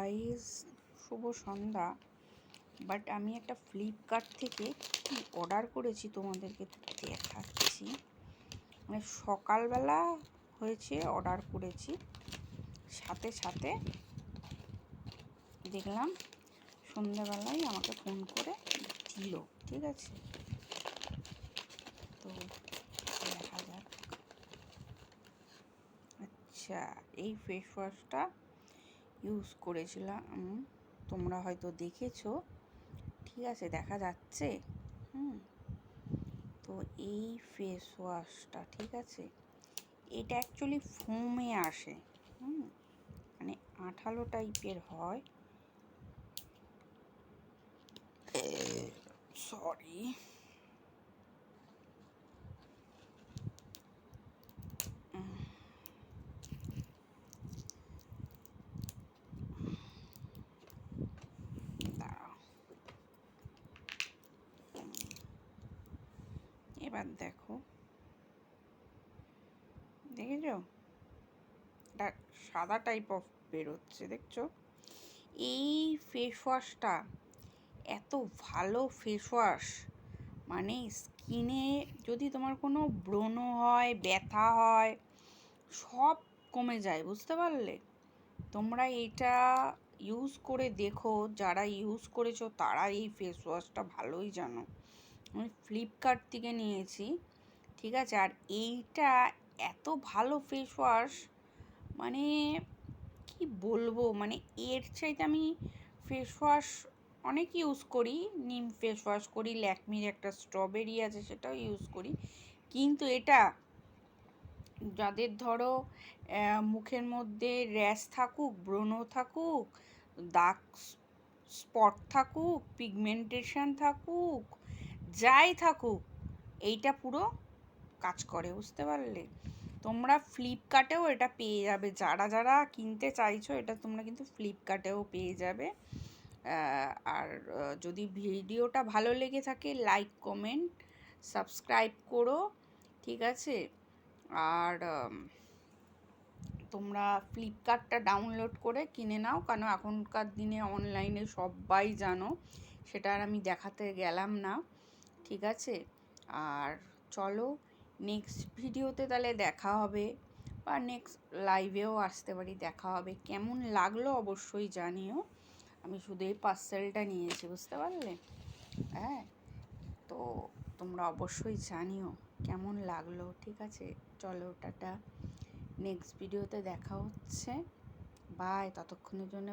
Guys, Shubho Sandhya. But আমি একটা Flipkart থেকে কি অর্ডার করেছি তোমাদেরকে দেখাচ্ছি। মানে সকালবেলা হয়েছে, অর্ডার করেছি, সাথে সাথে দেখলাম সন্ধ্যাবেলায় আমাকে ফোন করে দিল। ঠিক আছে, তো দেখা যাক। আচ্ছা, এই ফেস ওয়াশটা ইউজ করেছিলাম, তোমরা হয়তো দেখেছো। ঠিক আছে, দেখা যাচ্ছে। তো এই ফেস ওয়াশটা, ঠিক আছে, এটা অ্যাকচুয়ালি ফোমে আসে, মানে আঠালো টাইপের হয়। সরি, এবার দেখো, দেখেছো এটা সাদা টাইপ অফ বেরোচ্ছে, দেখছো? এই ফেস ওয়াশটা এত ভালো ফেস ওয়াশ, মানে স্কিনে যদি তোমার কোনো ব্রণ হয়, ব্যথা হয়, সব কমে যায়, বুঝতে পারলে? তোমরা এটা ইউজ করে দেখো, যারা ইউজ করেছো তারা এই ফেস ওয়াশটা ভালোই জানো। আমি ফ্লিপকার্ট থেকে নিয়েছি, ঠিক আছে। আর এইটা এত ভালো ফেস ওয়াশ, মানে কি বলবো, মানে এর চাইতে আমি ফেস ওয়াশ অনেক ইউজ করি। নিম ফেস ওয়াশ করি, ল্যাকমির একটা স্ট্রবেরি আছে সেটাও ইউজ করি, কিন্তু এটা যাদের ধরো মুখের মধ্যে র্যাশ থাকুক, ব্রণ থাকুক, দাগ স্পট থাকুক, পিগমেন্টেশন থাকুক, যাই থাকুক, এইটা পুরো কাজ করে, বুঝতে পারলে? তোমরা ফ্লিপকার্টেও এটা পেয়ে যাবে, যারা যারা কিনতে চাইছো এটা তোমরা কিন্তু ফ্লিপকার্টেও পেয়ে যাবে। আর যদি ভিডিওটা ভালো লেগে থাকে, লাইক, কমেন্ট, সাবস্ক্রাইব করো, ঠিক আছে। আর তোমরা ফ্লিপকার্টটা ডাউনলোড করে কিনে নাও, কারণ এখনকার দিনে অনলাইনে সবাই জানো, সেটা আর আমি দেখাতে গেলাম না, ঠিক আছে। আর চলো, নেক্সট ভিডিওতে তাহলে দেখা হবে, বা নেক্সট লাইভেও আসতে পারি, দেখা হবে। কেমন লাগলো অবশ্যই জানিও। আমি শুধু এই পার্সেলটা নিয়েছি, বুঝতে পারলে? হ্যাঁ, তো তোমরা অবশ্যই জানিও কেমন লাগলো, ঠিক আছে। চলো, টাটা, নেক্সট ভিডিওতে দেখা হচ্ছে, বাই। ততক্ষণের জন্য